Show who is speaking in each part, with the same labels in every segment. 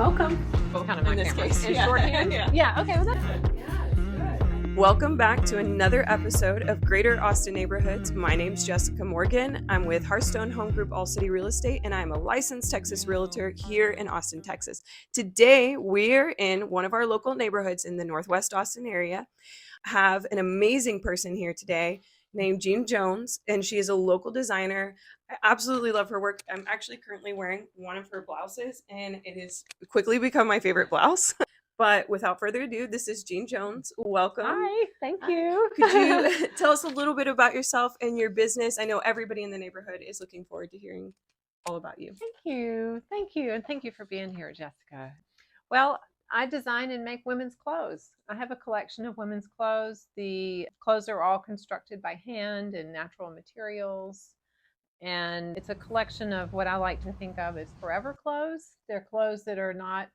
Speaker 1: welcome.
Speaker 2: Well, kind of my
Speaker 1: In this
Speaker 2: camera.
Speaker 1: case,
Speaker 2: In
Speaker 1: yeah.
Speaker 2: shorthand?
Speaker 1: Yeah.
Speaker 2: Okay, well, that's
Speaker 3: Welcome back to another episode of Greater Austin Neighborhoods. My name's Jessica Morgan. I'm with Hearthstone Home Group All City Real Estate, and I'm a licensed Texas realtor here in Austin, Texas. Today, we're in one of our local neighborhoods in the Northwest Austin area. I have an amazing person here today named Jean Jones, and she is a local designer. I absolutely love her work. I'm actually currently wearing one of her blouses, and it has quickly become my favorite blouse. But without further ado, this is Jean Jones. Welcome.
Speaker 2: Hi, thank you.
Speaker 3: Could you tell us a little bit about yourself and your business? I know everybody in the neighborhood is looking forward to hearing all about you.
Speaker 2: Thank you, and thank you for being here, Jessica. Well, I design and make women's clothes. I have a collection of women's clothes. The clothes are all constructed by hand and natural materials. And it's a collection of what I like to think of as forever clothes. They're clothes that are not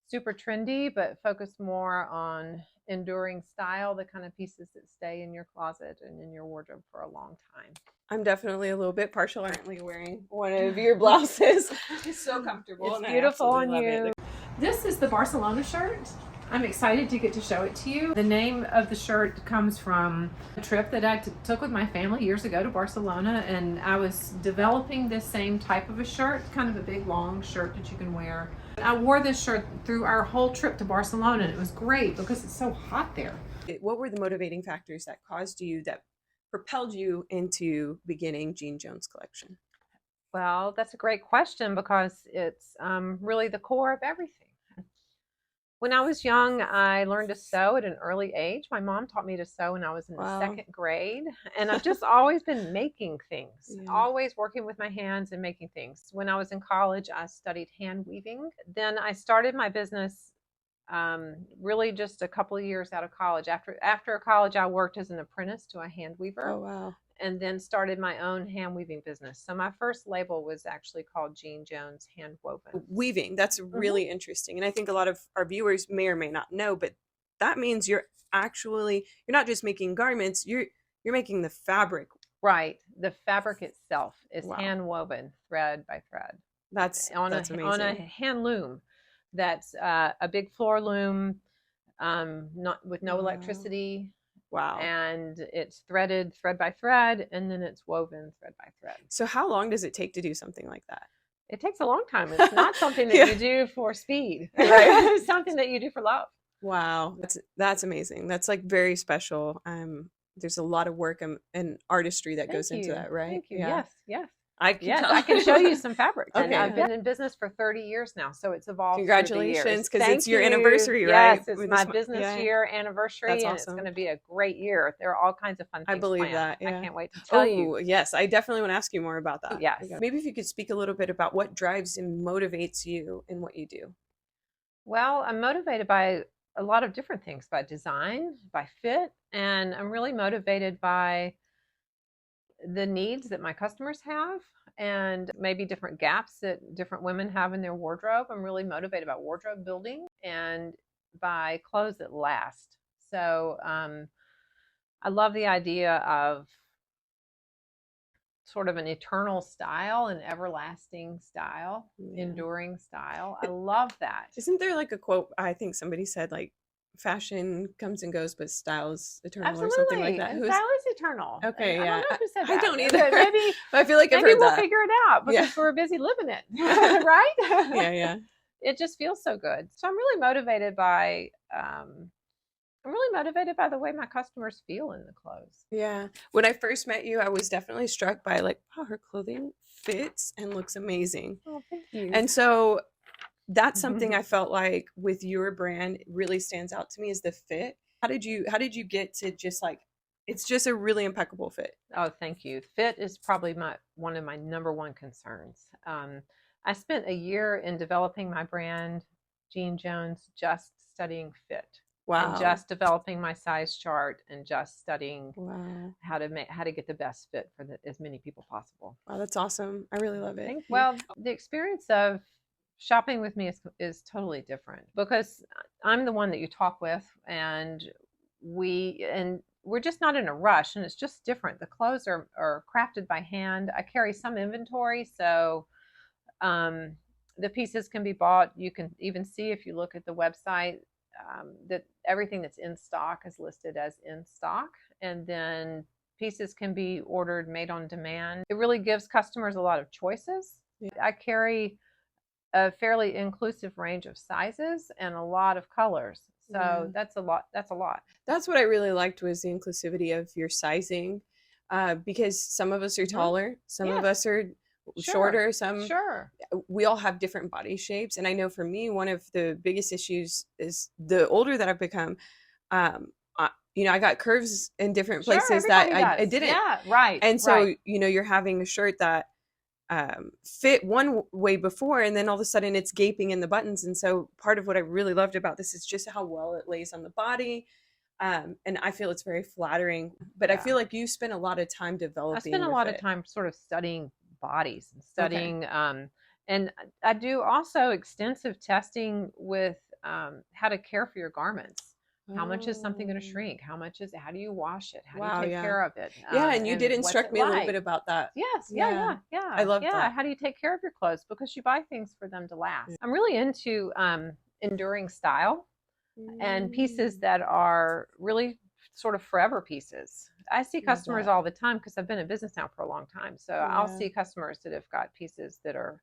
Speaker 2: super trendy, but focus more on enduring style, the kind of pieces that stay in your closet and in your wardrobe for a long time.
Speaker 3: I'm definitely a little bit partially wearing one of your blouses. It's so comfortable.
Speaker 2: It's
Speaker 3: and I
Speaker 2: beautiful on
Speaker 3: absolutely love
Speaker 2: you.
Speaker 3: it.
Speaker 1: This is the Barcelona shirt. I'm excited to get to show it to you. The name of the shirt comes from a trip that I took with my family years ago to Barcelona, and I was developing this same type of a shirt, kind of a big long shirt that you can wear. I wore this shirt through our whole trip to Barcelona, and it was great because it's so hot there.
Speaker 3: What were the motivating factors that propelled you into beginning Jean Jones Collection?
Speaker 2: Well, that's a great question because it's really the core of everything. When I was young, I learned to sew at an early age. My mom taught me to sew when I was in the second grade. And I've just always been making things, always working with my hands and making things. When I was in college, I studied hand weaving. Then I started my business really just a couple of years out of college. After college, I worked as an apprentice to a hand weaver.
Speaker 3: Oh, wow.
Speaker 2: And then started my own hand weaving business. So my first label was actually called Jean Jones Hand Woven.
Speaker 3: Weaving, that's really interesting. And I think a lot of our viewers may or may not know, but that means you're not just making garments, you're making the fabric.
Speaker 2: Right. The fabric itself is hand woven thread by thread.
Speaker 3: That's amazing.
Speaker 2: On a hand loom. That's a big floor loom, not with no electricity.
Speaker 3: Wow.
Speaker 2: And it's threaded thread by thread, and then it's woven thread by thread.
Speaker 3: So how long does it take to do something like that?
Speaker 2: It takes a long time. It's not something that you do for speed.
Speaker 3: Right.
Speaker 2: It's something that you do for love.
Speaker 3: Wow. That's amazing. That's like very special. There's a lot of work and artistry that goes into that, right?
Speaker 2: Thank you.
Speaker 3: Yeah.
Speaker 2: Yes.
Speaker 3: I
Speaker 2: can show you some fabrics.
Speaker 3: Okay.
Speaker 2: And I've been in business for 30 years now, so it's evolved.
Speaker 3: Congratulations,
Speaker 2: because
Speaker 3: it's your anniversary, right?
Speaker 2: Yes, it's my business year anniversary,
Speaker 3: That's
Speaker 2: and
Speaker 3: awesome.
Speaker 2: it's going to be a great year. There are all kinds of fun things
Speaker 3: I believe
Speaker 2: planned.
Speaker 3: that. Yeah.
Speaker 2: I can't wait to tell you.
Speaker 3: Yes, I definitely want to ask you more about that.
Speaker 2: Yes.
Speaker 3: Maybe if you could speak a little bit about what drives and motivates you in what you do.
Speaker 2: Well, I'm motivated by a lot of different things, by design, by fit, and I'm really motivated by the needs that my customers have and maybe different gaps that different women have in their wardrobe. I'm really motivated by wardrobe building and by clothes that last. So I love the idea of sort of an eternal style, an everlasting style, enduring style. I love that.
Speaker 3: Isn't there like a quote, I think somebody said, like, fashion comes and goes, but style is eternal.
Speaker 2: Absolutely.
Speaker 3: Or something like that.
Speaker 2: And style is eternal.
Speaker 3: Okay,
Speaker 2: I
Speaker 3: yeah.
Speaker 2: don't know who said that.
Speaker 3: I don't either.
Speaker 2: Maybe
Speaker 3: I feel like I've heard
Speaker 2: we'll
Speaker 3: that.
Speaker 2: figure it out because we're busy living it, right?
Speaker 3: Yeah.
Speaker 2: It just feels so good. So I'm really motivated by the way my customers feel in the clothes.
Speaker 3: Yeah. When I first met you, I was definitely struck by like, wow, her clothing fits and looks amazing.
Speaker 2: Oh, thank you.
Speaker 3: And so that's something I felt like with your brand really stands out to me is the fit. How did you get to just like, it's just a really impeccable fit?
Speaker 2: Oh, thank you. Fit is probably one of my number one concerns. I spent a year in developing my brand, Jean Jones, just studying fit.
Speaker 3: Wow.
Speaker 2: And just developing my size chart and just studying how to get the best fit for as many people possible.
Speaker 3: Wow, that's awesome. I really love it.
Speaker 2: Well, the experience of shopping with me is totally different because I'm the one that you talk with, and we're just not in a rush, and it's just different. The clothes are crafted by hand. I carry some inventory, so The pieces can be bought. You can even see if you look at the website that everything that's in stock is listed as in stock. And then pieces can be ordered, made on demand. It really gives customers a lot of choices.
Speaker 3: Yeah.
Speaker 2: I carry a fairly inclusive range of sizes and a lot of colors. So
Speaker 3: Yeah.
Speaker 2: that's a lot. That's a lot.
Speaker 3: That's what I really liked, was the inclusivity of your sizing, because some of us are taller, some of
Speaker 2: Yes.
Speaker 3: us are
Speaker 2: Sure.
Speaker 3: shorter, some
Speaker 2: Sure.
Speaker 3: we all have different body shapes. And I know for me, one of the biggest issues is the older that I've become, I got curves in different
Speaker 2: Sure,
Speaker 3: places that
Speaker 2: everybody
Speaker 3: I
Speaker 2: does.
Speaker 3: didn't.
Speaker 2: Yeah, right.
Speaker 3: And so,
Speaker 2: right.
Speaker 3: you're having a shirt that fit one way before, and then all of a sudden it's gaping in the buttons. And so part of what I really loved about this is just how well it lays on the body. And I feel it's very flattering, but I
Speaker 2: Yeah.
Speaker 3: feel like you spend a lot of time
Speaker 2: I
Speaker 3: developing
Speaker 2: spend a
Speaker 3: with
Speaker 2: lot of
Speaker 3: it.
Speaker 2: time sort of studying bodies and studying, and I do also extensive testing with how to care for your garments. How much is something going to
Speaker 3: Oh.
Speaker 2: shrink? How do you wash it? How do
Speaker 3: Wow,
Speaker 2: you take
Speaker 3: yeah.
Speaker 2: care of it?
Speaker 3: Yeah, and you did
Speaker 2: what's
Speaker 3: instruct
Speaker 2: it
Speaker 3: me a little
Speaker 2: like?
Speaker 3: bit about that.
Speaker 2: Yes,
Speaker 3: Yeah. I love that.
Speaker 2: How do you take care of your clothes? Because you buy things for them to last.
Speaker 3: Yeah.
Speaker 2: I'm really into enduring style and pieces
Speaker 3: Mm.
Speaker 2: that are really sort of forever pieces. I see
Speaker 3: Love
Speaker 2: customers
Speaker 3: that.
Speaker 2: all the time because I've been in business now for a long time. So I'll
Speaker 3: Yeah.
Speaker 2: see customers that have got pieces that are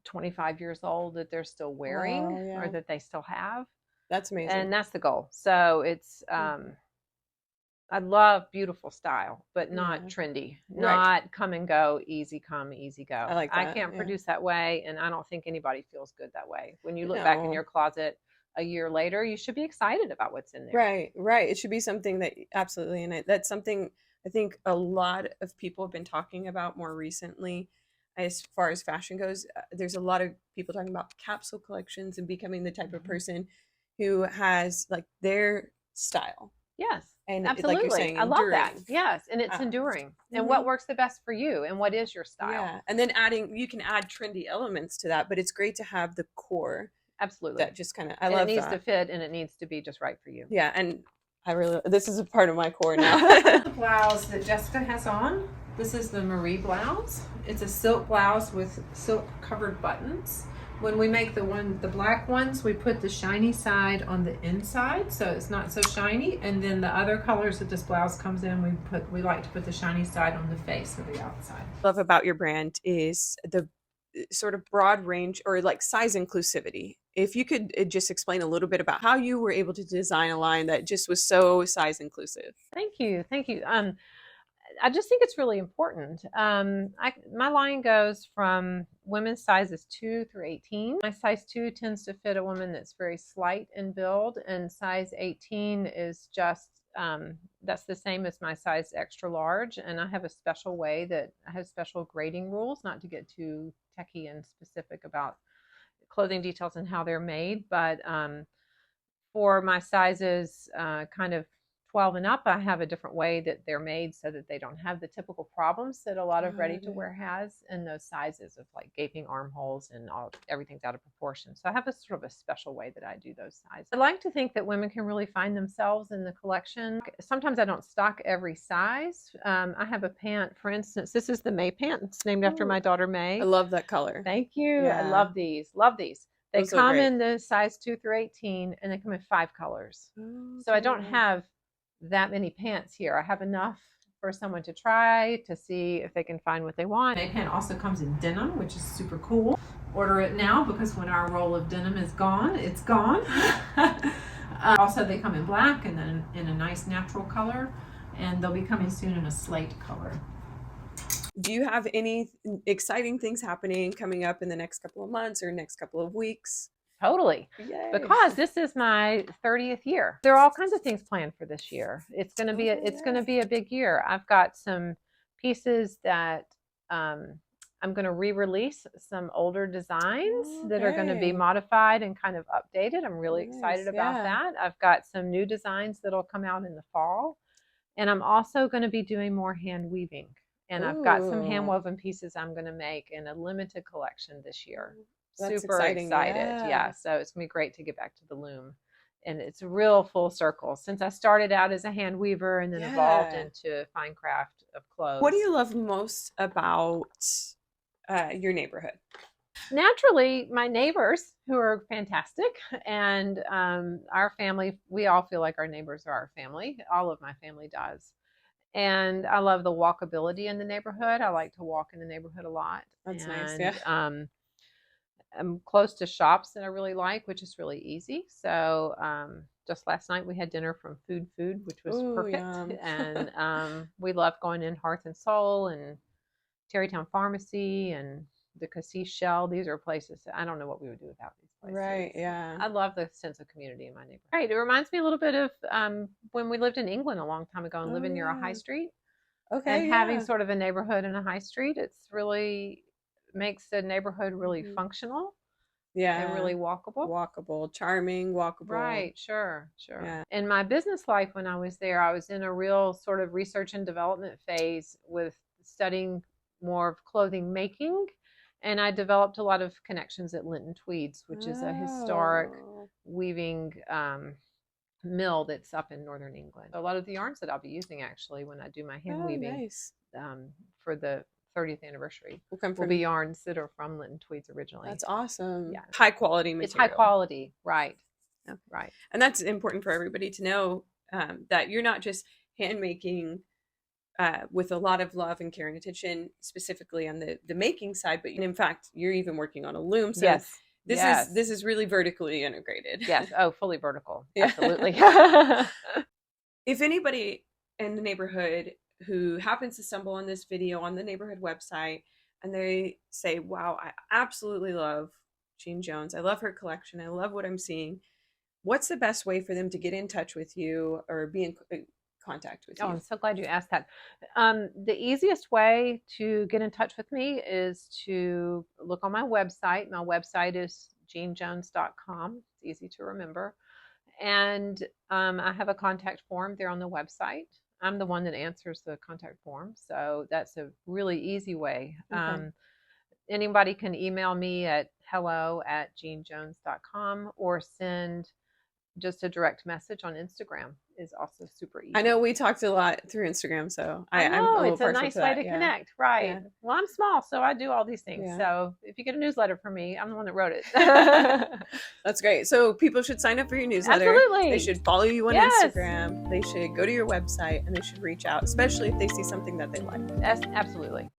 Speaker 2: 25 years old that they're still wearing
Speaker 3: Wow, yeah.
Speaker 2: or that they still have.
Speaker 3: That's amazing.
Speaker 2: And that's the goal. So it's, I love beautiful style, but not
Speaker 3: Yeah.
Speaker 2: trendy,
Speaker 3: Right.
Speaker 2: not come and go, easy come, easy go.
Speaker 3: I like that,
Speaker 2: can't
Speaker 3: yeah.
Speaker 2: produce that way. And I don't think anybody feels good that way. When you look back in
Speaker 3: No.
Speaker 2: your closet a year later, you should be excited about what's in there.
Speaker 3: Right. It should be something that absolutely, and that's something I think a lot of people have been talking about more recently, as far as fashion goes. There's a lot of people talking about capsule collections and becoming the type of
Speaker 2: Mhm.
Speaker 3: person who has like their style.
Speaker 2: Yes,
Speaker 3: And
Speaker 2: absolutely.
Speaker 3: like you're saying,
Speaker 2: I love that.
Speaker 3: enduring.
Speaker 2: Yes, and it's enduring. And what works the best for you and what is your style?
Speaker 3: Yeah, and then you can add trendy elements to that, but it's great to have the core
Speaker 2: Absolutely.
Speaker 3: that just kind of, I
Speaker 2: And
Speaker 3: love
Speaker 2: it needs
Speaker 3: that.
Speaker 2: to fit and it needs to be just right for you.
Speaker 3: Yeah, and this is a part of my core now.
Speaker 1: The blouse that Jessica has on. This is the Marie blouse. It's a silk blouse with silk covered buttons. When we make the black ones, we put the shiny side on the inside, so it's not so shiny. And then the other colors that this blouse comes in, we like to put the shiny side on the face or the outside.
Speaker 3: Love about your brand is the sort of broad range, or like size inclusivity. If you could just explain a little bit about how you were able to design a line that just was so size inclusive.
Speaker 2: Thank you. I just think it's really important. My line goes from women's sizes 2 through 18. My size 2 tends to fit a woman that's very slight in build, and size 18 is just that's the same as my size extra large. And I have a special way that I have special grading rules, not to get too techie and specific about clothing details and how they're made, but for my sizes kind of 12 and up, I have a different way that they're made so that they don't have the typical problems that a lot of ready to wear has, and those sizes of like gaping armholes and everything's out of proportion. So I have a sort of a special way that I do those sizes. I like to think that women can really find themselves in the collection. Sometimes I don't stock every size. I have a pant, for instance, this is the May pant. It's named after my daughter May.
Speaker 3: I love that color.
Speaker 2: Thank you.
Speaker 3: Yeah.
Speaker 2: I love these. Love these. They
Speaker 3: Those are
Speaker 2: come
Speaker 3: great.
Speaker 2: in the size 2 through 18, and they come in 5 colors.
Speaker 3: Oh,
Speaker 2: So I don't
Speaker 3: cool.
Speaker 2: have that many pants here. I have enough for someone to try to see if they can find what they want.
Speaker 1: May pant also comes in denim, which is super cool. Order it now, because when our roll of denim is gone, it's gone. Also, they come in black and then in a nice natural color, and they'll be coming soon in a slate color.
Speaker 3: Do you have any exciting things happening coming up in the next couple of months or next couple of weeks?
Speaker 2: Totally.
Speaker 3: Yay.
Speaker 2: Because this is my 30th year. There are all kinds of things planned for this year. It's going to be a big year. I've got some pieces that I'm going to re-release some older designs that are going to be
Speaker 3: Okay.
Speaker 2: modified and kind of updated. I'm really
Speaker 3: Nice,
Speaker 2: excited about
Speaker 3: yeah.
Speaker 2: that. I've got some new designs that'll come out in the fall. And I'm also going to be doing more hand weaving. And I've got some hand
Speaker 3: Ooh.
Speaker 2: woven pieces I'm going to make in a limited collection this year.
Speaker 3: That's
Speaker 2: Super
Speaker 3: exciting,
Speaker 2: excited.
Speaker 3: yeah.
Speaker 2: Yeah. So it's going to be great to get back to the loom. And it's a real full circle since I started out as a hand weaver and then evolved
Speaker 3: Yeah.
Speaker 2: into fine craft of clothes.
Speaker 3: What do you love most about your neighborhood?
Speaker 2: Naturally, my neighbors, who are fantastic, and our family, we all feel like our neighbors are our family. All of my family does. And I love the walkability in the neighborhood. I like to walk in the neighborhood a lot.
Speaker 3: That's
Speaker 2: and,
Speaker 3: nice. Yeah.
Speaker 2: I'm close to shops that I really like, which is really easy. So just last night we had dinner from Food, which was
Speaker 3: Ooh,
Speaker 2: perfect.
Speaker 3: yum.
Speaker 2: And we love going in Hearth and Soul and Terrytown Pharmacy and the Cassis Shell. These are places that I don't know what we would do without these places.
Speaker 3: Right. Yeah.
Speaker 2: I love the sense of community in my neighborhood. Right. It reminds me a little bit of when we lived in England a long time ago and living near a high street.
Speaker 3: Okay.
Speaker 2: And having sort of a neighborhood and a high street, it's really makes the neighborhood really functional.
Speaker 3: Yeah.
Speaker 2: And really walkable.
Speaker 3: Walkable, charming, walkable.
Speaker 2: Right, sure.
Speaker 3: Yeah.
Speaker 2: In my business life when I was there, I was in a real sort of research and development phase with studying more of clothing making. And I developed a lot of connections at Linton Tweeds, which is a historic weaving mill that's up in northern England. A lot of the yarns that I'll be using actually when I do my hand weaving
Speaker 3: nice.
Speaker 2: For the 30th anniversary
Speaker 3: will
Speaker 2: be yarns that are from Linton Tweeds originally.
Speaker 3: That's awesome.
Speaker 2: Yeah.
Speaker 3: High quality material.
Speaker 2: It's high quality, right.
Speaker 3: Okay.
Speaker 2: Right.
Speaker 3: And that's important for everybody to know, that you're not just hand making with a lot of love and care and attention, specifically on the making side, but in fact, you're even working on a loom. So
Speaker 2: yes.
Speaker 3: this is really vertically integrated.
Speaker 2: Yes. Oh, fully vertical.
Speaker 3: Yeah.
Speaker 2: Absolutely.
Speaker 3: If anybody in the neighborhood who happens to stumble on this video on the neighborhood website and they say, wow, I absolutely love Jean Jones. I love her collection. I love what I'm seeing. What's the best way for them to get in touch with you or be in contact with you?
Speaker 2: Oh, I'm so glad you asked that. The easiest way to get in touch with me is to look on my website. My website is jeanjones.com. It's easy to remember. And I have a contact form there on the website. I'm the one that answers the contact form. So that's a really easy way.
Speaker 3: Okay.
Speaker 2: Anybody can email me at hello@jeanjones.com or send just a direct message on Instagram is also super easy.
Speaker 3: I know we talked a lot through Instagram, so
Speaker 2: I'm a little it's a nice way to
Speaker 3: yeah.
Speaker 2: connect, right?
Speaker 3: Yeah.
Speaker 2: Well, I'm small, so I do all these things.
Speaker 3: Yeah.
Speaker 2: So if you get a newsletter from me, I'm the one that wrote it.
Speaker 3: That's great. So people should sign up for your newsletter.
Speaker 2: Absolutely.
Speaker 3: They should follow you on
Speaker 2: Yes.
Speaker 3: Instagram. They should go to your website and they should reach out, especially if they see something that they like.
Speaker 2: Yes, absolutely.